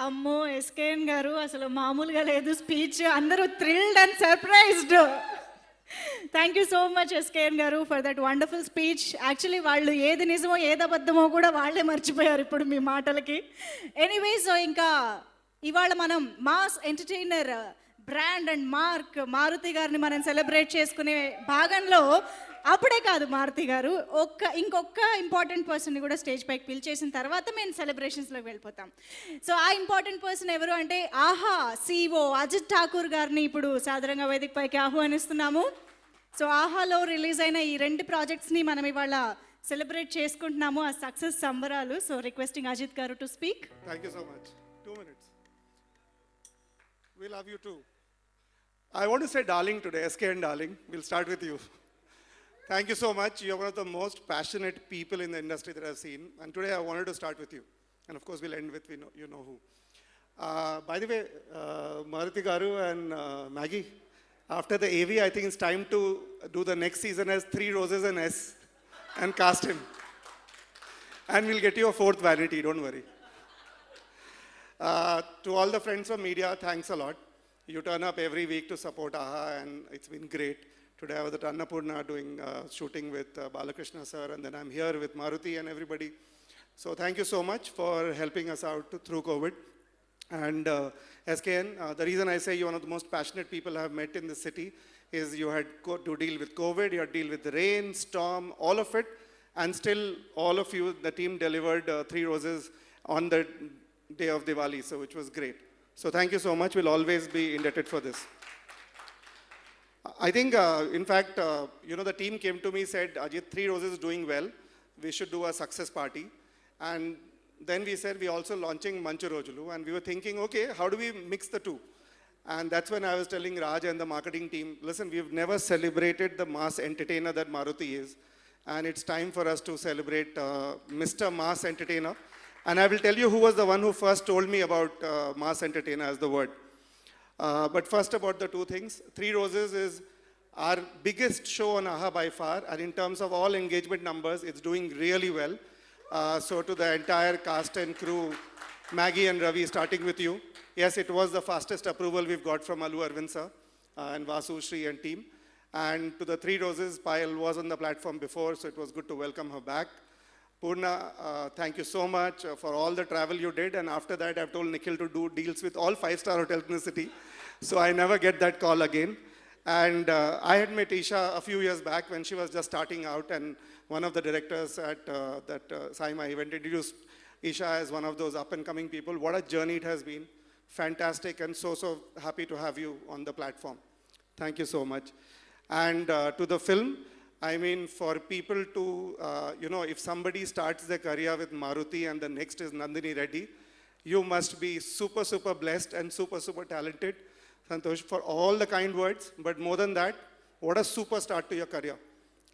అమ్మో! ఎస్కేఎన్ గారు అసలు మామూలుగా లేదు స్పీచ్. అందరూ thrilled and surprised. Thank you so much SKN గారు for that wonderful speech. Actually వాళ్ళు ఏది నిజమో ఏది అబద్ధమో కూడా వాళ్ళే మర్చిపోయారు ఇప్పుడు మీ మాటలకి. ఎనీవే సో ఇంకా ఇవాళ మనం mass entertainer brand and mark Maruthi గారిని మనం సెలబ్రేట్ చేసుకునే భాగంలో అప్పుడే కాదు మారుతి గారు, ఇంకొక ఇంపార్టెంట్ పర్సన్ని కూడా స్టేజ్ పైకి పిలిచేసిన తర్వాత మేము సెలబ్రేషన్స్లోకి వెళ్ళిపోతాం. సో ఆ ఇంపార్టెంట్ పర్సన్ ఎవరు అంటే ఆహా సిఓ అజిత్ ఠాకూర్ గారిని ఇప్పుడు సాధారణంగా వేదిక పైకి ఆహ్వానిస్తున్నాము. సో ఆహాలో రిలీజ్ అయిన ఈ 2 ప్రాజెక్ట్స్ని మనం ఇవాళ సెలబ్రేట్ చేసుకుంటున్నాము, ఆ సక్సెస్ సంబరాలు. సో రిక్వెస్టింగ్ అజిత్ గారు to speak. Thank you so much. 2 minutes. We love you too. I want to say darling today, SKN darling. We'll start with you. Thank you so much. You're one of the most passionate people in the industry that I've seen. And today I wanted to start with you. And of course, we'll end with you know who. By the way, Maruti Garu and Maggie, after the AV, I think it's time to do the next season as 3 Roses and S and cast him. And we'll get you a 4th vanity, don't worry. To all the friends from media, thanks a lot. You turn up every week to support AHA and it's been great. Today I was at Annapurna doing shooting with Balakrishna sir, and then I'm here with Maruti and everybody. So thank you so much for helping us out through COVID. And SKN, the reason I say you're one of the most passionate people I've met in the city is you had to deal with COVID, you had to deal with the rain, storm, all of it, and still all of you, the team delivered 3 Roses on the day of Diwali, so which was great. So thank you so much. We'll always be indebted for this. I think, in fact, you know, the team came to me, said, Ajit, 3 Roses is doing well. We should do a success party. And then we said, we're also launching Manchu Rojulu. And we were thinking, okay, how do we mix the two? And that's when I was telling Raj and the marketing team, listen, we've never celebrated the mass entertainer that Maruti is. And it's time for us to celebrate Mr. Mass Entertainer. And I will tell you who was the one who first told me about mass entertainer as the word. But first about the 2 things. 3 Roses is our biggest show on AHA by far, and in terms of all engagement numbers, it's doing really well. So to the entire cast and crew, Maggie and Ravi, starting with you. Yes, it was the fastest approval we've got from Allu Arvind sir and Vasu, Shri and team. And to the 3 Roses, Payal was on the platform before, so it was good to welcome her back. Purna, thank you so much for all the travel you did. And after that, I've told Nikhil to do deals with all 5-star hotels in the city. So I never get that call again. And I had met Isha a few years back when she was just starting out. And one of the directors at that Saima event introduced Isha as one of those up-and-coming people. What a journey it has been. Fantastic, and so happy to have you on the platform. Thank you so much. And to the film, I mean, for people to, you know, if somebody starts their career with Maruti and the next is Nandini Reddy, you must be super blessed and super talented. Santosh, for all the kind words, but more than that, what a super start to your career.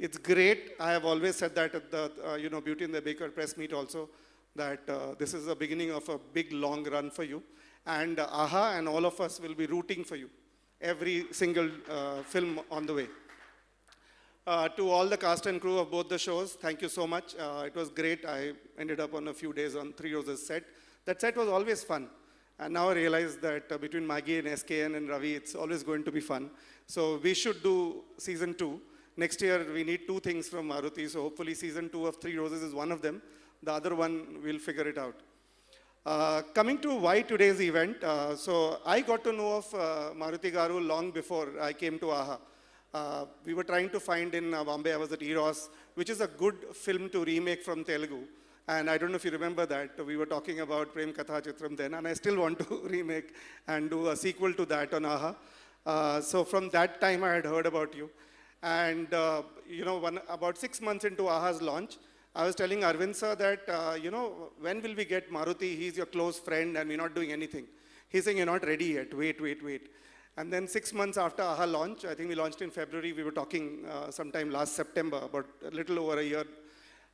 It's great. I have always said that at the, you know, Beauty and the Baker press meet also, that this is the beginning of a big, long run for you. And AHA and all of us will be rooting for you. Every single film on the way. To all the cast and crew of both the shows, thank you so much. It was great. I ended up on a few days on 3 Roses set. That set was always fun. And now I realize that between Maggie and SKN and Ravi, it's always going to be fun. So we should do season 2. Next year, we need 2 things from Maruti. So hopefully season 2 of 3 Roses is one of them. The other one, we'll figure it out. Coming to why today's event. So I got to know of Maruti Garu long before I came to AHA. We were trying to find in Bombay, I was at Eros, which is a good film to remake from Telugu. And I don't know if you remember that. We were talking about Prem Katha Chitram then, and I still want to remake and do a sequel to that on AHA. So from that time, I had heard about you. And, you know, about 6 months into AHA's launch, I was telling Arvind sir that, you know, when will we get Maruti? He's your close friend and we're not doing anything. He's saying, you're not ready yet. Wait. And then 6 months after AHA launch, I think we launched in February, we were talking sometime last September, about a little over a year.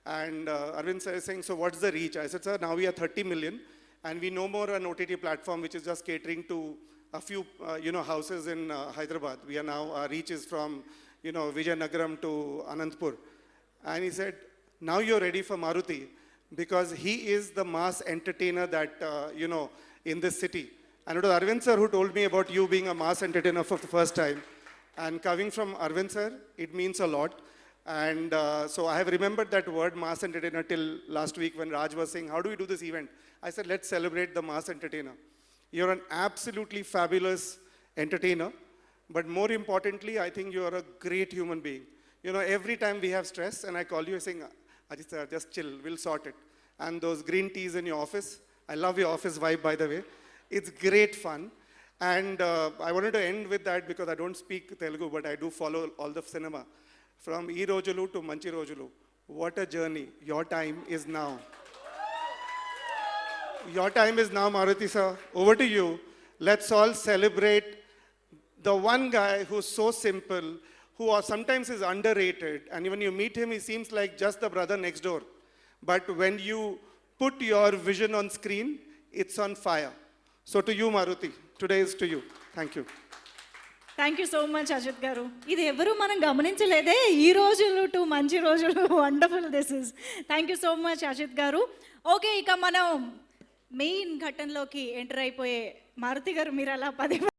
And Arvind sir is saying, so what's the reach? I said, sir, now we are 30 million and we no more an OTT platform which is just catering to a few, you know, houses in Hyderabad. We are now, our reach is from, you know, Vijayanagaram to Anantapur. And he said, now you're ready for Maruti because he is the mass entertainer that, you know, in this city. And it was Arvind sir who told me about you being a mass entertainer for the first time. And coming from Arvind sir, it means a lot. And so I have remembered that word mass entertainer till last week when Raj was saying, how do we do this event? I said, let's celebrate the mass entertainer. You're an absolutely fabulous entertainer. But more importantly, I think you're a great human being. You know, every time we have stress and I call you saying, Ajit sir, just chill, we'll sort it. And those green teas in your office, I love your office vibe, by the way. It's great fun. And I wanted to end with that because I don't speak Telugu, but I do follow all the cinema. From E Rojulu to Manchi Rojulu, what a journey. Your time is now. Your time is now, Maruti sir. Over to you. Let's all celebrate the one guy who's so simple, who sometimes is underrated. And when you meet him, he seems like just the brother next door. But when you put your vision on screen, it's on fire. So to you, Maruti, today is to you. Thank you. Thank you so much Ajith garu. ఇది ఎవరు మనం గమనించలేదే, ఈ రోజులు to మంచి రోజులు. Wonderful this is. Thank you so much Ajith garu. Okay, ఇక మనం main ఘట్టంలోకి enter అయిపోయే మారుతి గారు, మీరు అలా 10